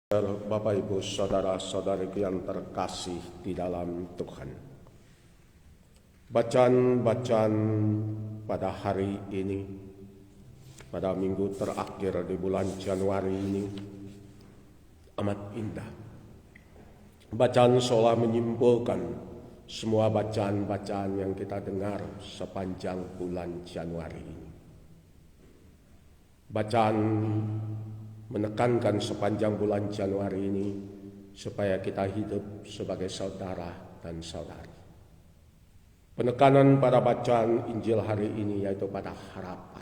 Bapak, Ibu, Saudara-saudariku yang terkasih di dalam Tuhan. Bacaan-bacaan pada hari ini, pada minggu terakhir di bulan Januari ini, amat indah. Bacaan seolah menyimpulkan semua bacaan-bacaan yang kita dengar sepanjang bulan Januari ini. Bacaan menekankan sepanjang bulan Januari ini supaya kita hidup sebagai saudara dan saudari. Penekanan pada bacaan Injil hari ini yaitu pada harapan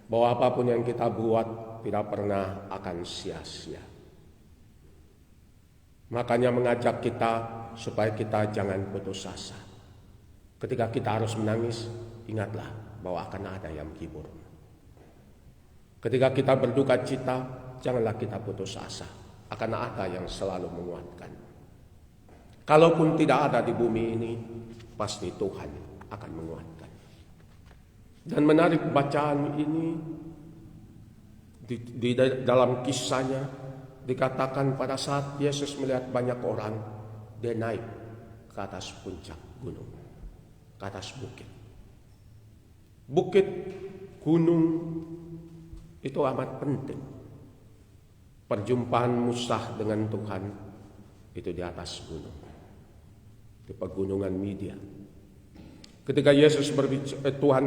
bahwa apapun yang kita buat tidak pernah akan sia-sia. Makanya mengajak kita supaya kita jangan putus asa. Ketika kita harus menangis, ingatlah bahwa akan ada yang menghibur. Ketika kita berduka cita, janganlah kita putus asa. Akan ada yang selalu menguatkan. Kalaupun tidak ada di bumi ini, pasti Tuhan akan menguatkan. Dan menarik bacaan ini, di dalam kisahnya, dikatakan pada saat Yesus melihat banyak orang, dia naik ke atas puncak gunung, ke atas bukit. Bukit, gunung, itu amat penting. Perjumpaan Musa dengan Tuhan itu di atas gunung, di pegunungan Midia. Ketika Tuhan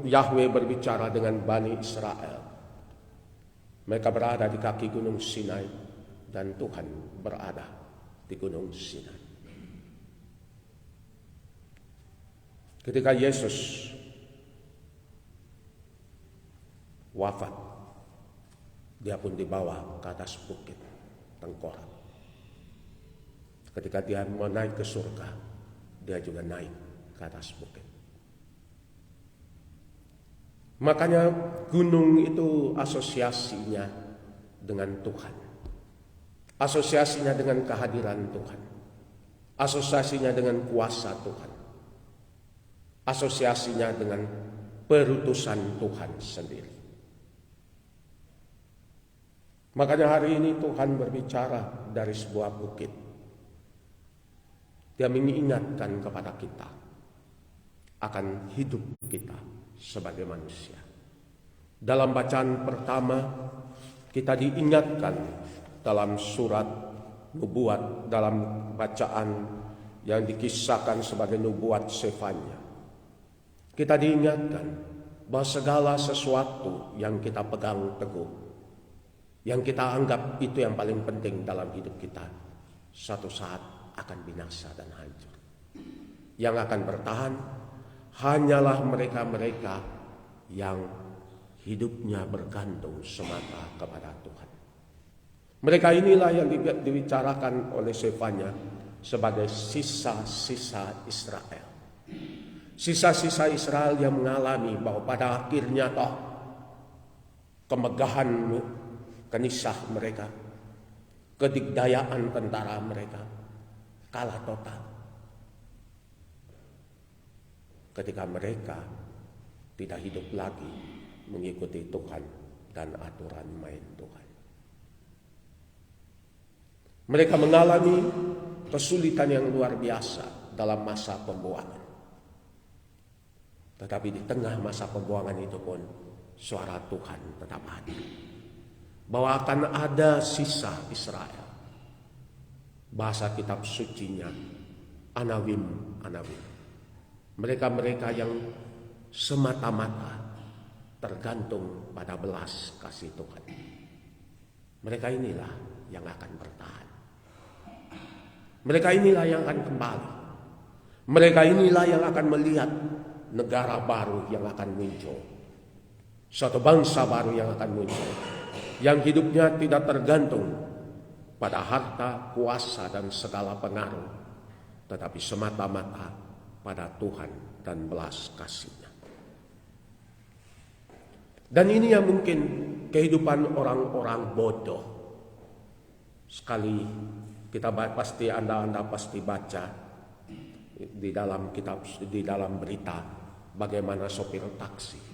Yahweh berbicara dengan Bani Israel, mereka berada di kaki gunung Sinai dan Tuhan berada di gunung Sinai. Ketika Yesus wafat, dia pun dibawa ke atas bukit tengkorak. Ketika dia mau naik ke surga, dia juga naik ke atas bukit. Makanya gunung itu asosiasinya dengan Tuhan. Asosiasinya dengan kehadiran Tuhan. Asosiasinya dengan kuasa Tuhan. Asosiasinya dengan perutusan Tuhan sendiri. Makanya hari ini Tuhan berbicara dari sebuah bukit. Dia mengingatkan kepada kita akan hidup kita sebagai manusia. Dalam bacaan pertama, kita diingatkan dalam surat nubuat, dalam bacaan yang dikisahkan sebagai nubuat Sefanya. Kita diingatkan bahwa segala sesuatu yang kita pegang teguh, yang kita anggap itu yang paling penting dalam hidup kita, suatu saat akan binasa dan hancur. Yang akan bertahan hanyalah mereka-mereka yang hidupnya bergantung semata kepada Tuhan. Mereka inilah yang dibicarakan oleh Sefanya sebagai sisa-sisa Israel. Sisa-sisa Israel yang mengalami bahwa pada akhirnya kemegahan kenisah mereka, kedikdayaan tentara mereka kalah total ketika mereka tidak hidup lagi mengikuti Tuhan dan aturan main Tuhan. Mereka mengalami kesulitan yang luar biasa dalam masa pembuangan. Tetapi di tengah masa pembuangan itu pun suara Tuhan tetap hadir, bahwa akan ada sisa Israel. Bahasa kitab sucinya Anawim. Mereka-mereka yang semata-mata tergantung pada belas kasih Tuhan. Mereka inilah yang akan bertahan. Mereka inilah yang akan kembali. Mereka inilah yang akan melihat negara baru yang akan muncul. Suatu bangsa baru yang akan muncul, yang hidupnya tidak tergantung pada harta, kuasa, dan segala pengaruh, tetapi semata-mata pada Tuhan dan belas kasih-Nya. Dan ini yang mungkin kehidupan orang-orang bodoh. Sekali kita pasti Anda pasti baca di dalam kitab, di dalam berita, bagaimana sopir taksi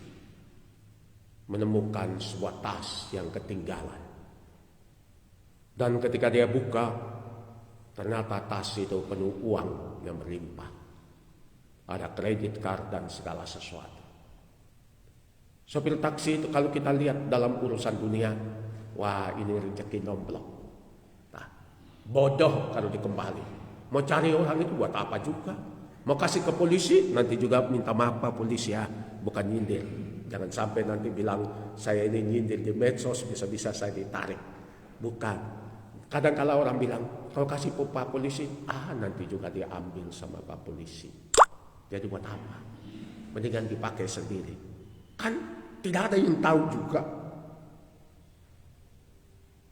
menemukan sebuah tas yang ketinggalan. Dan ketika dia buka, ternyata tas itu penuh uang yang berlimpah. Ada kredit card dan segala sesuatu. Sopir taksi itu kalau kita lihat dalam urusan dunia, wah ini rezeki nomblok. Nah, bodoh kalau dikembali. Mau cari orang itu buat apa juga? Mau kasih ke polisi, nanti juga minta maaf Pak polisi ya, bukan nyindir. Jangan sampai nanti bilang saya ini nyindir di medsos, bisa-bisa saya ditarik. Bukan. Kadang-kala orang bilang, kalau kasih Pak polisi, nanti juga diambil sama Pak polisi. Jadi buat apa? Mendingan dipakai sendiri. Kan tidak ada yang tahu juga.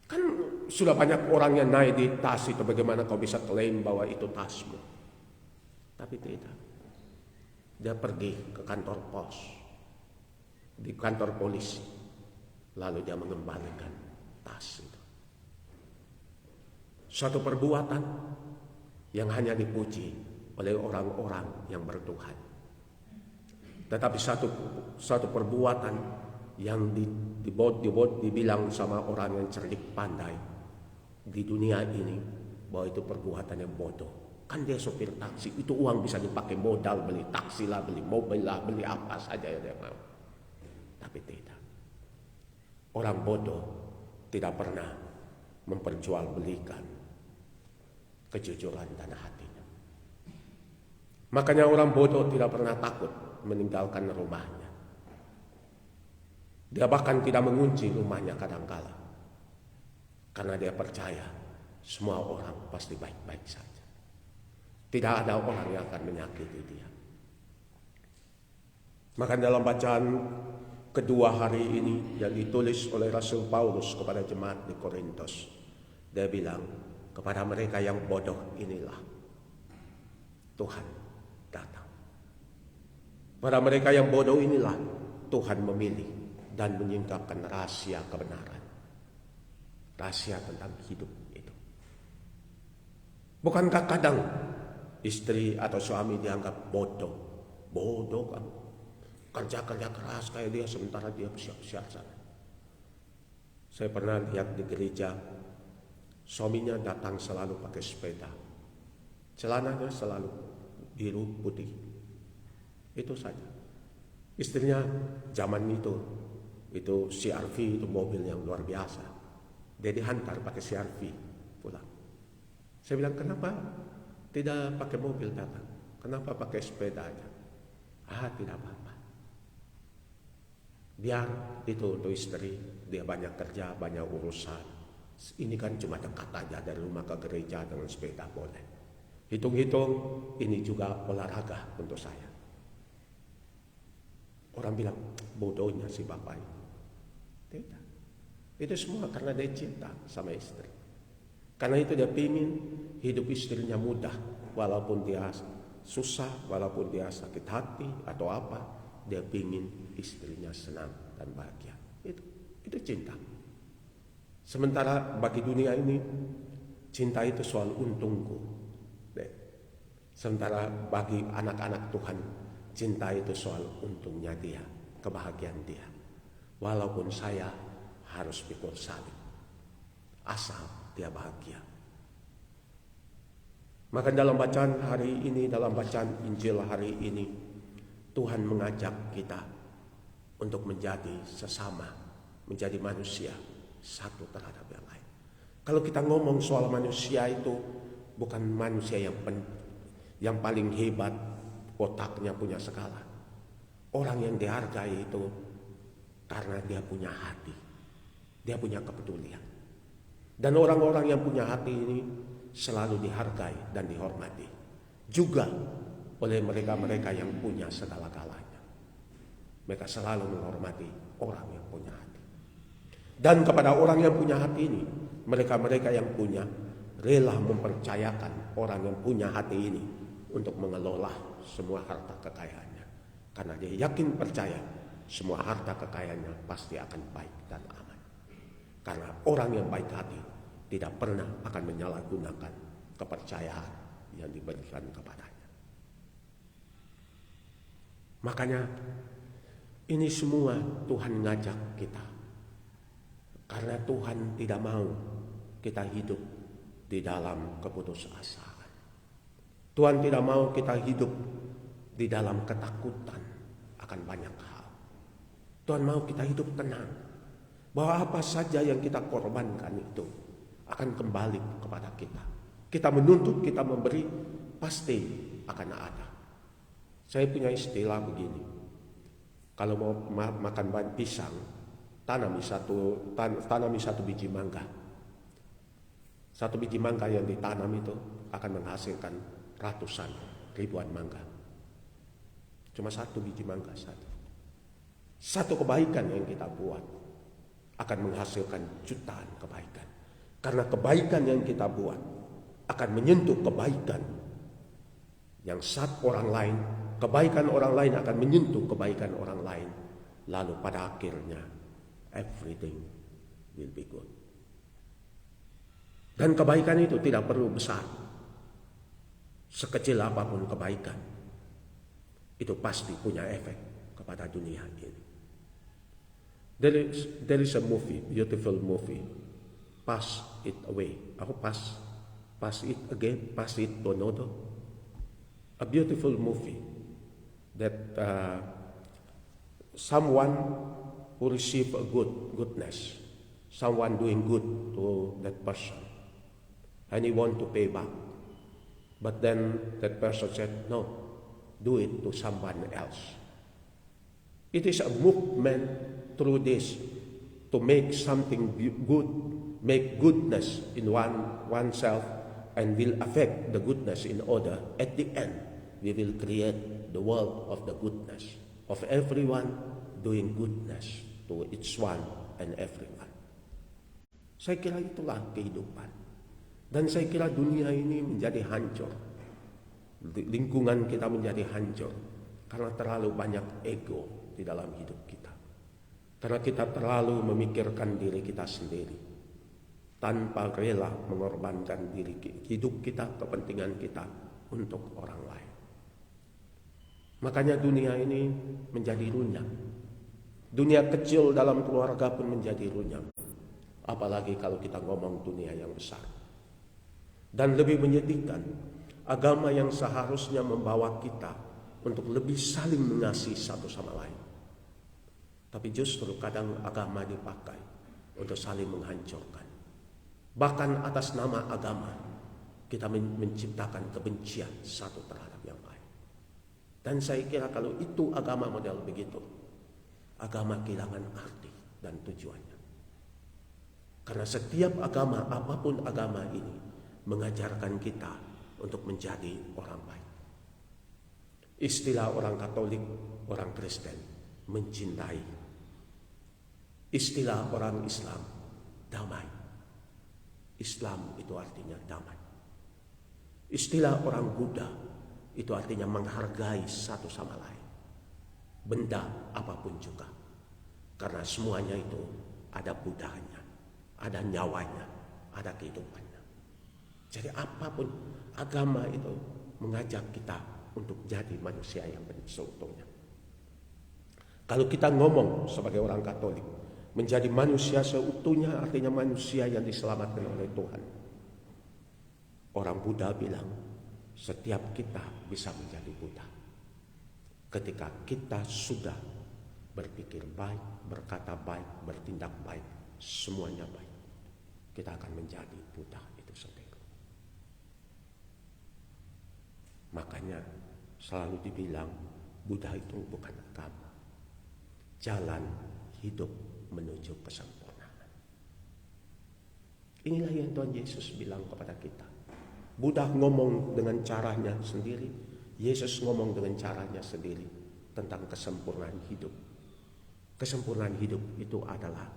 Kan sudah banyak orang yang naik di tas itu, bagaimana kau bisa klaim bahwa itu tasmu? Tapi tidak. Dia pergi ke kantor pos, di kantor polisi, lalu dia mengembalikan tas itu. Suatu perbuatan yang hanya dipuji oleh orang-orang yang bertuhan. Tetapi satu perbuatan yang dibilang sama orang yang cerdik pandai di dunia ini bahwa itu perbuatan yang bodoh. Kan dia sopir taksi, itu uang bisa dipakai modal, beli taksi lah, beli mobil lah, beli apa saja yang dia mau. Tapi tidak. Orang bodoh tidak pernah memperjualbelikan kejujuran dan hatinya. Makanya orang bodoh tidak pernah takut meninggalkan rumahnya. Dia bahkan tidak mengunci rumahnya kadangkala. Karena dia percaya semua orang pasti baik-baik saja. Tidak ada orang yang akan menyakiti dia. Maka dalam bacaan kedua hari ini yang ditulis oleh Rasul Paulus kepada jemaat di Korintus, dia bilang, kepada mereka yang bodoh inilah Tuhan datang. Pada mereka yang bodoh inilah Tuhan memilih dan menyingkapkan rahasia kebenaran. Rahasia tentang hidup itu. Bukankah kadang istri atau suami dianggap bodoh? Bodoh kamu. Kerja-kerja keras kayak dia sementara dia siap-siap sana. Saya pernah lihat di gereja, suaminya datang selalu pakai sepeda. Celananya selalu biru putih. Itu saja. Istrinya zaman itu CR-V, itu mobil yang luar biasa. Dia dihantar pakai CR-V pulang. Saya bilang, kenapa tidak pakai mobil datang? Kenapa pakai sepeda aja? Tidak apa-apa. Biar itu untuk istri, dia banyak kerja, banyak urusan. Ini kan cuma dekat aja dari rumah ke gereja dengan sepeda boleh. Hitung-hitung ini juga olahraga untuk saya. Orang bilang bodohnya si bapak ini. Tidak. Itu semua karena dia cinta sama istri. Karena itu dia ingin hidup istrinya mudah. Walaupun dia susah, walaupun dia sakit hati atau apa, dia ingin istrinya senang dan bahagia. Itu cinta. Sementara bagi dunia ini, cinta itu soal untungku. Sementara bagi anak-anak Tuhan, cinta itu soal untungnya dia, kebahagiaan dia. Walaupun saya harus pikul salib, asal dia bahagia. Maka dalam bacaan hari ini, dalam bacaan Injil hari ini, Tuhan mengajak kita untuk menjadi sesama, menjadi manusia satu terhadap yang lain. Kalau kita ngomong soal manusia itu, bukan manusia yang paling hebat, otaknya punya segala. Orang yang dihargai itu karena dia punya hati, dia punya kepedulian. Dan orang-orang yang punya hati ini selalu dihargai dan dihormati juga oleh mereka-mereka yang punya segala-galanya. Mereka selalu menghormati orang yang punya hati. Dan kepada orang yang punya hati ini, mereka-mereka yang punya rela mempercayakan orang yang punya hati ini untuk mengelola semua harta kekayaannya. Karena dia yakin percaya semua harta kekayaannya pasti akan baik dan aman. Karena orang yang baik hati tidak pernah akan menyalahgunakan kepercayaan yang diberikan kepadanya. Makanya ini semua Tuhan ngajak kita. Karena Tuhan tidak mau kita hidup di dalam keputusasaan. Tuhan tidak mau kita hidup di dalam ketakutan akan banyak hal. Tuhan mau kita hidup tenang, bahwa apa saja yang kita korbankan itu akan kembali kepada kita. Kita menuntut, kita memberi, pasti akan ada. Saya punya istilah begini, kalau mau makan bahan pisang, tanami satu biji mangga. Satu biji mangga yang ditanam itu akan menghasilkan ratusan, ribuan mangga. Cuma satu biji mangga saja. Satu kebaikan yang kita buat akan menghasilkan jutaan kebaikan. Karena kebaikan yang kita buat akan menyentuh kebaikan yang orang lain. Kebaikan orang lain akan menyentuh kebaikan orang lain. Lalu pada akhirnya everything will be good. Dan kebaikan itu tidak perlu besar. Sekecil apapun kebaikan, itu pasti punya efek kepada dunia ini. There is a movie, beautiful movie, Pass It Away. Pass It Again, Pass It Bonodo. A beautiful movie that someone who receive a goodness, someone doing good to that person, and he want to pay back. But then that person said, no, do it to someone else. It is a movement through this to make something good, make goodness in oneself, and will affect the goodness in other. At the end, we will create the world of the goodness of everyone doing goodness to each one and everyone. Saya kira itulah kehidupan. Dan saya kira dunia ini menjadi hancur. Lingkungan kita menjadi hancur karena terlalu banyak ego di dalam hidup kita. Karena kita terlalu memikirkan diri kita sendiri tanpa rela mengorbankan diri hidup kita, kepentingan kita untuk orang lain. Makanya dunia ini menjadi runyam. Dunia kecil dalam keluarga pun menjadi runyam. Apalagi kalau kita ngomong dunia yang besar. Dan lebih menyedihkan, agama yang seharusnya membawa kita untuk lebih saling mengasihi satu sama lain. Tapi justru kadang agama dipakai untuk saling menghancurkan. Bahkan atas nama agama, kita menciptakan kebencian satu terhadap yang lain. Dan saya kira kalau itu agama model begitu, agama kehilangan arti dan tujuannya. Karena setiap agama, apapun agama ini, mengajarkan kita untuk menjadi orang baik. Istilah orang Katolik, orang Kristen, mencintai. Istilah orang Islam, damai. Islam itu artinya damai. Istilah orang Buddha, itu artinya menghargai satu sama lain. Benda apapun juga. Karena semuanya itu ada budanya, ada nyawanya, ada kehidupannya. Jadi apapun agama itu mengajak kita untuk jadi manusia yang seutuhnya. Kalau kita ngomong sebagai orang Katolik, menjadi manusia seutuhnya artinya manusia yang diselamatkan oleh Tuhan. Orang Buddha bilang, setiap kita bisa menjadi Buddha. Ketika kita sudah berpikir baik, berkata baik, bertindak baik, semuanya baik, kita akan menjadi Buddha itu sendiri. Makanya selalu dibilang Buddha itu bukan agama, jalan hidup menuju kesempurnaan. Inilah yang Tuhan Yesus bilang kepada kita. Buddha ngomong dengan caranya sendiri, Yesus ngomong dengan caranya sendiri tentang kesempurnaan hidup. Kesempurnaan hidup itu adalah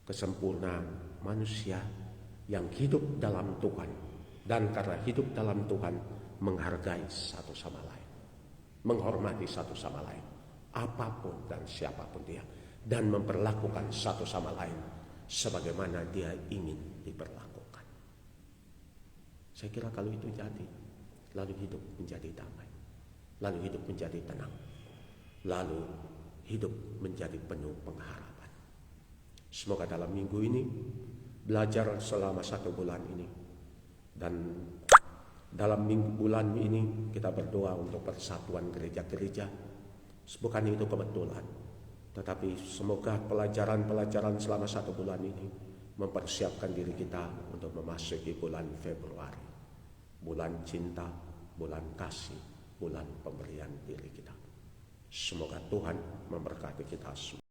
kesempurnaan manusia yang hidup dalam Tuhan, dan karena hidup dalam Tuhan menghargai satu sama lain, menghormati satu sama lain, apapun dan siapapun dia, dan memperlakukan satu sama lain sebagaimana dia ingin diperlakukan. Saya kira kalau itu jadi, lalu hidup menjadi damai, lalu hidup menjadi tenang, lalu hidup menjadi penuh pengharapan. Semoga dalam minggu ini belajar selama 1 bulan ini. Dan dalam bulan ini kita berdoa untuk persatuan gereja-gereja. Bukan itu kebetulan, tetapi semoga pelajaran-pelajaran selama 1 bulan ini mempersiapkan diri kita untuk memasuki bulan Februari. Bulan cinta, bulan kasih, bulan pemberian diri kita. Semoga Tuhan memberkati kita semua.